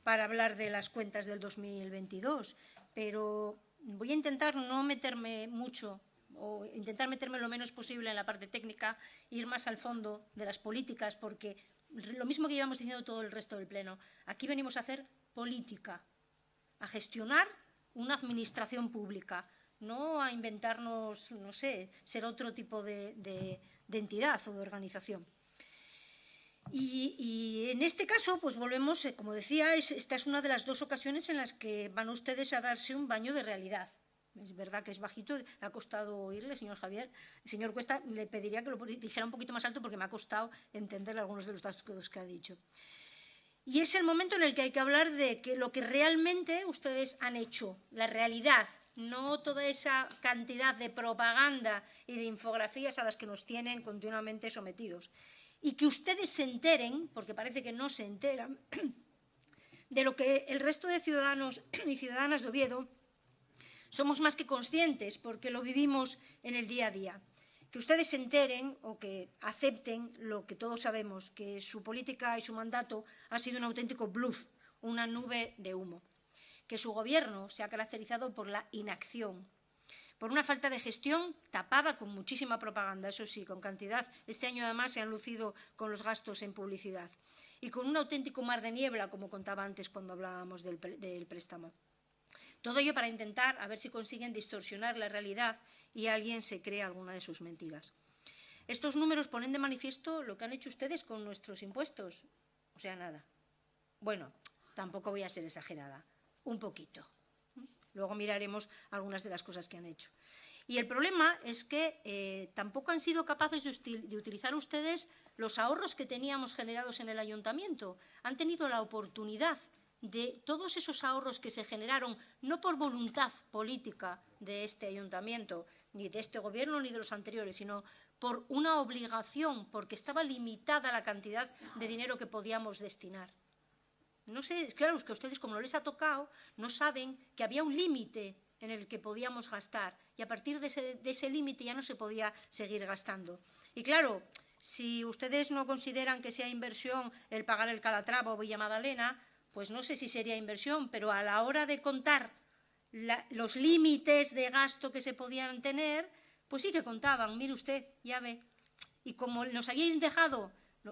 para hablar de las cuentas del 2022, pero voy a intentar no meterme mucho o intentar meterme lo menos posible en la parte técnica, ir más al fondo de las políticas, porque lo mismo que llevamos diciendo todo el resto del Pleno, aquí venimos a hacer política, a gestionar una administración pública, no a inventarnos, no sé, ser otro tipo de entidad o de organización. Y en este caso, pues volvemos, como decía, esta es una de las dos ocasiones en las que van ustedes a darse un baño de realidad. Es verdad que es bajito, ha costado oírle, señor Javier. Señor Cuesta, le pediría que lo dijera un poquito más alto porque me ha costado entender algunos de los datos que ha dicho. Y es el momento en el que hay que hablar de que lo que realmente ustedes han hecho, la realidad, no toda esa cantidad de propaganda y de infografías a las que nos tienen continuamente sometidos. Y que ustedes se enteren, porque parece que no se enteran, de lo que el resto de ciudadanos y ciudadanas de Oviedo somos más que conscientes, porque lo vivimos en el día a día. Que ustedes se enteren o que acepten lo que todos sabemos, que su política y su mandato ha sido un auténtico bluff, una nube de humo. Que su gobierno se ha caracterizado por la inacción, por una falta de gestión tapada con muchísima propaganda, eso sí, con cantidad. Este año además se han lucido con los gastos en publicidad y con un auténtico mar de niebla, como contaba antes cuando hablábamos del préstamo. Todo ello para intentar a ver si consiguen distorsionar la realidad y alguien se cree alguna de sus mentiras. Estos números ponen de manifiesto lo que han hecho ustedes con nuestros impuestos. O sea, nada. Bueno, tampoco voy a ser exagerada. Un poquito. Luego miraremos algunas de las cosas que han hecho. Y el problema es que tampoco han sido capaces de utilizar ustedes los ahorros que teníamos generados en el ayuntamiento. Han tenido la oportunidad de todos esos ahorros que se generaron, no por voluntad política de este ayuntamiento, ni de este gobierno, ni de los anteriores, sino por una obligación, porque estaba limitada la cantidad de dinero que podíamos destinar. No sé, claro, es que a ustedes, como no les ha tocado, no saben que había un límite en el que podíamos gastar y a partir de ese límite ya no se podía seguir gastando. Y claro, si ustedes no consideran que sea inversión el pagar el Calatrava o Villa Madalena, pues no sé si sería inversión, pero a la hora de contar los límites de gasto que se podían tener, pues sí que contaban, mire usted, ya ve. Y como nos habíais dejado,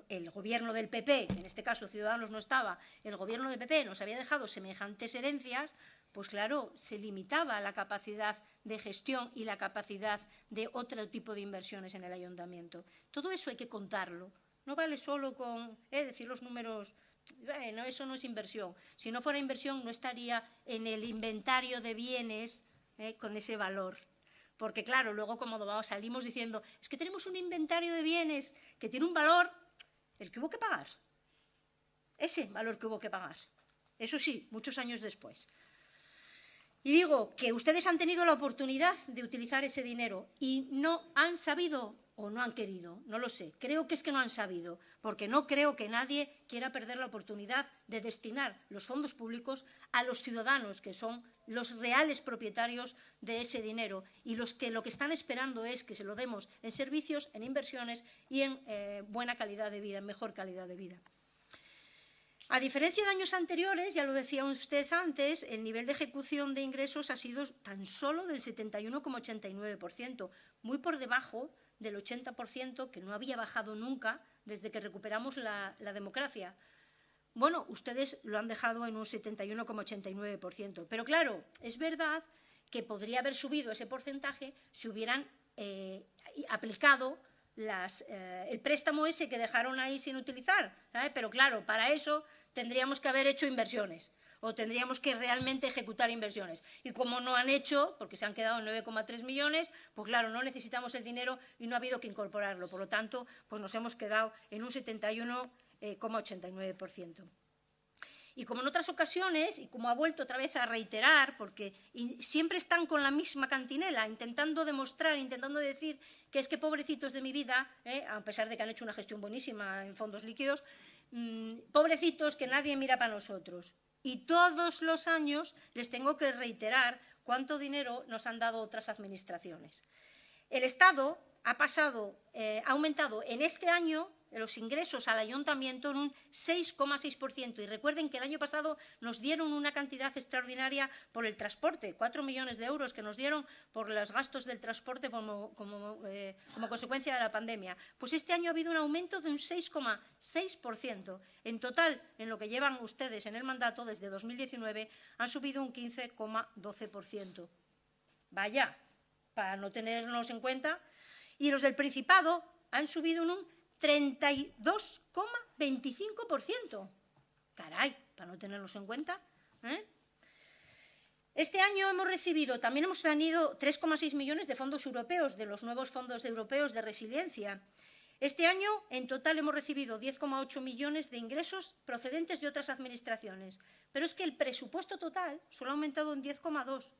el gobierno del PP, en este caso Ciudadanos no estaba, el gobierno del PP nos había dejado semejantes herencias, pues claro, se limitaba la capacidad de gestión y la capacidad de otro tipo de inversiones en el ayuntamiento. Todo eso hay que contarlo. No vale solo con decir los números. Bueno, eso no es inversión. Si no fuera inversión, no estaría en el inventario de bienes con ese valor. Porque, claro, luego como salimos diciendo, es que tenemos un inventario de bienes que tiene un valor, el que hubo que pagar. Ese valor que hubo que pagar. Eso sí, muchos años después. Y digo que ustedes han tenido la oportunidad de utilizar ese dinero y no han sabido o no han querido, no lo sé. Creo que es que no han sabido, porque no creo que nadie quiera perder la oportunidad de destinar los fondos públicos a los ciudadanos, que son los reales propietarios de ese dinero y los que lo que están esperando es que se lo demos en servicios, en inversiones y en buena calidad de vida, en mejor calidad de vida. A diferencia de años anteriores, ya lo decía usted antes, el nivel de ejecución de ingresos ha sido tan solo del 71,89%, muy por debajo del 80% que no había bajado nunca desde que recuperamos la democracia. Bueno, ustedes lo han dejado en un 71,89%, pero claro, es verdad que podría haber subido ese porcentaje si hubieran aplicado el préstamo ese que dejaron ahí sin utilizar, ¿sabes? Pero claro, para eso tendríamos que haber hecho inversiones o tendríamos que realmente ejecutar inversiones. Y como no han hecho, porque se han quedado en 9,3 millones, pues claro, no necesitamos el dinero y no ha habido que incorporarlo. Por lo tanto, pues nos hemos quedado en un 71,89%. Y como en otras ocasiones, y como ha vuelto otra vez a reiterar, porque siempre están con la misma cantinela, intentando demostrar, intentando decir que es que pobrecitos de mi vida, a pesar de que han hecho una gestión buenísima en fondos líquidos, pobrecitos que nadie mira para nosotros. Y todos los años les tengo que reiterar cuánto dinero nos han dado otras administraciones. El Estado ha aumentado en este año los ingresos al ayuntamiento en un 6,6%. Y recuerden que el año pasado nos dieron una cantidad extraordinaria por el transporte, 4 millones de euros que nos dieron por los gastos del transporte como consecuencia de la pandemia. Pues este año ha habido un aumento de un 6,6%. En total, en lo que llevan ustedes en el mandato, desde 2019, han subido un 15,12%. Vaya, para no tenernos en cuenta. Y los del Principado han subido en un 32,25%. Caray, para no tenerlos en cuenta. Este año también hemos tenido 3,6 millones de fondos europeos, de los nuevos fondos europeos de resiliencia. Este año, en total, hemos recibido 10,8 millones de ingresos procedentes de otras administraciones. Pero es que el presupuesto total solo ha aumentado en 10,2.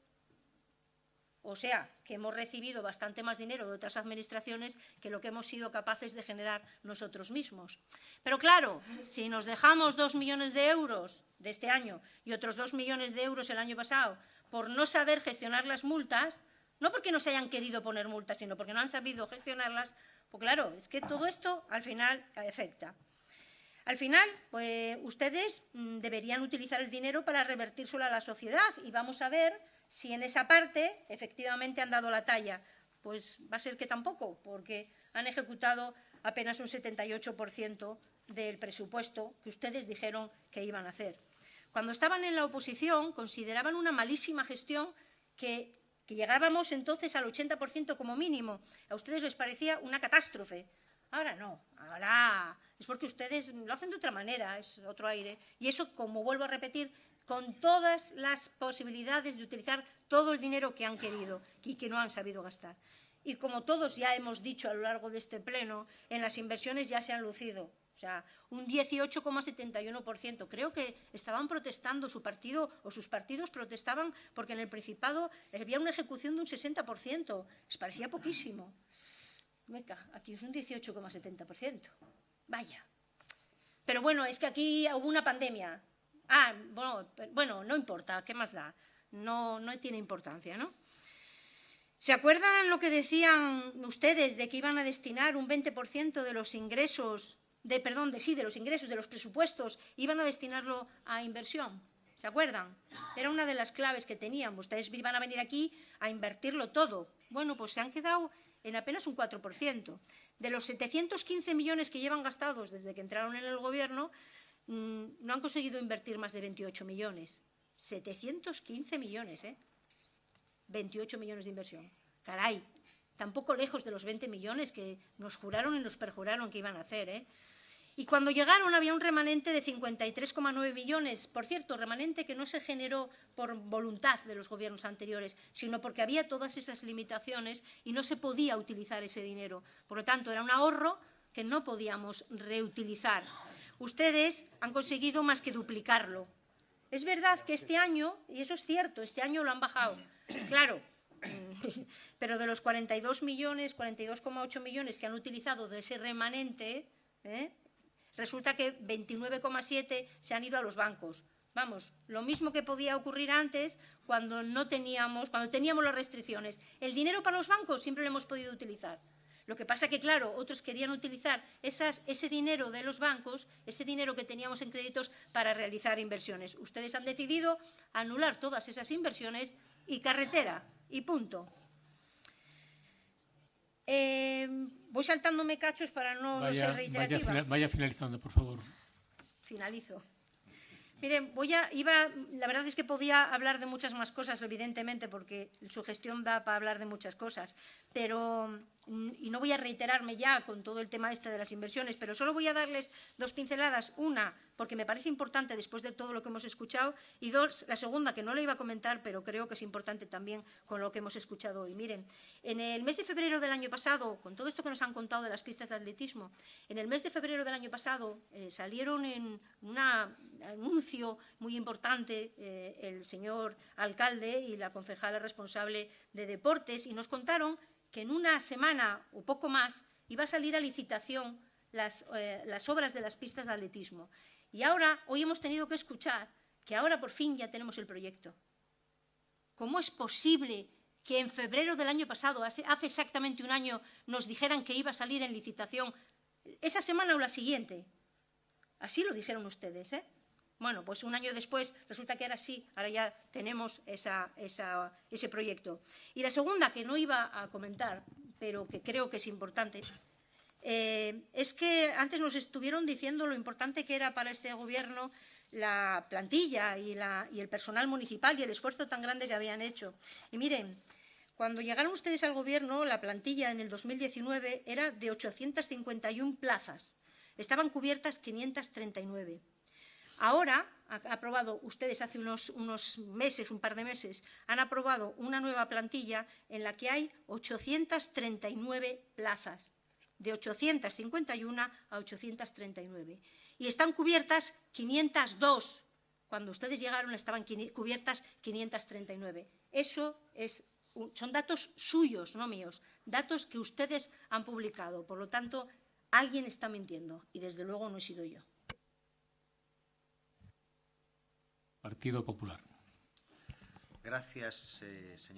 O sea, que hemos recibido bastante más dinero de otras administraciones que lo que hemos sido capaces de generar nosotros mismos. Pero claro, si nos dejamos 2 millones de euros de este año y otros 2 millones de euros el año pasado por no saber gestionar las multas, no porque no se hayan querido poner multas, sino porque no han sabido gestionarlas, pues claro, es que todo esto al final afecta. Al final, pues, ustedes deberían utilizar el dinero para revertírselo a la sociedad y vamos a ver si en esa parte efectivamente han dado la talla. Pues va a ser que tampoco, porque han ejecutado apenas un 78% del presupuesto que ustedes dijeron que iban a hacer. Cuando estaban en la oposición, consideraban una malísima gestión que llegábamos entonces al 80% como mínimo. A ustedes les parecía una catástrofe. Ahora no, ahora es porque ustedes lo hacen de otra manera, es otro aire. Y eso, como vuelvo a repetir, con todas las posibilidades de utilizar todo el dinero que han querido y que no han sabido gastar. Y como todos ya hemos dicho a lo largo de este pleno, en las inversiones ya se han lucido. O sea, un 18,71%. Creo que estaban protestando, su partido o sus partidos protestaban porque en el Principado había una ejecución de un 60%. Les parecía poquísimo. Aquí es un 18,70%. Vaya. Pero bueno, es que aquí hubo una pandemia. Bueno, no importa, ¿qué más da? No tiene importancia, ¿no? ¿Se acuerdan lo que decían ustedes de que iban a destinar un 20% de los ingresos, de los presupuestos, iban a destinarlo a inversión? ¿Se acuerdan? Era una de las claves que tenían. Ustedes iban a venir aquí a invertirlo todo. Bueno, pues se han quedado en apenas un 4%. De los 715 millones que llevan gastados desde que entraron en el Gobierno, no han conseguido invertir más de 28 millones. 715 millones, 28 millones de inversión. Caray, tampoco lejos de los 20 millones que nos juraron y nos perjuraron que iban a hacer, Y cuando llegaron había un remanente de 53,9 millones. Por cierto, remanente que no se generó por voluntad de los gobiernos anteriores, sino porque había todas esas limitaciones y no se podía utilizar ese dinero. Por lo tanto, era un ahorro que no podíamos reutilizar. Ustedes han conseguido más que duplicarlo. Es verdad que este año, y eso es cierto, este año lo han bajado, claro, pero de los 42,8 millones que han utilizado de ese remanente, resulta que 29,7 se han ido a los bancos. Vamos, lo mismo que podía ocurrir antes cuando teníamos las restricciones. El dinero para los bancos siempre lo hemos podido utilizar. Lo que pasa que, claro, otros querían utilizar ese dinero de los bancos, ese dinero que teníamos en créditos para realizar inversiones. Ustedes han decidido anular todas esas inversiones y carretera, y punto. Voy saltándome cachos para no ser reiterativa. Vaya finalizando, por favor. Finalizo. Miren, la verdad es que podía hablar de muchas más cosas, evidentemente, porque su gestión da para hablar de muchas cosas, y no voy a reiterarme ya con todo el tema de las inversiones, pero solo voy a darles dos pinceladas. Una, porque me parece importante después de todo lo que hemos escuchado, y dos, la segunda, que no le iba a comentar, pero creo que es importante también con lo que hemos escuchado hoy. Miren, en el mes de febrero del año pasado, con todo esto que nos han contado de las pistas de atletismo, en el mes de febrero del año pasado salieron en un anuncio muy importante el señor alcalde y la concejala responsable de deportes, y nos contaron que en una semana o poco más iba a salir a licitación las obras de las pistas de atletismo. Y hoy hemos tenido que escuchar que ahora por fin ya tenemos el proyecto. ¿Cómo es posible que en febrero del año pasado, hace exactamente un año, nos dijeran que iba a salir en licitación esa semana o la siguiente. Así lo dijeron ustedes, ¿eh? Bueno, pues un año después resulta que ahora sí, ahora ya tenemos ese proyecto. Y la segunda, que no iba a comentar, pero que creo que es importante, es que antes nos estuvieron diciendo lo importante que era para este gobierno la plantilla y el personal municipal y el esfuerzo tan grande que habían hecho. Y miren, cuando llegaron ustedes al gobierno, la plantilla en el 2019 era de 851 plazas. Estaban cubiertas 539. Ahora, han aprobado ustedes hace unos meses, un par de meses, han aprobado una nueva plantilla en la que hay 839 plazas, de 851 a 839. Y están cubiertas 502. Cuando ustedes llegaron estaban cubiertas 539. Eso son datos suyos, no míos, datos que ustedes han publicado. Por lo tanto, alguien está mintiendo y desde luego no he sido yo. Partido Popular. Gracias, señor.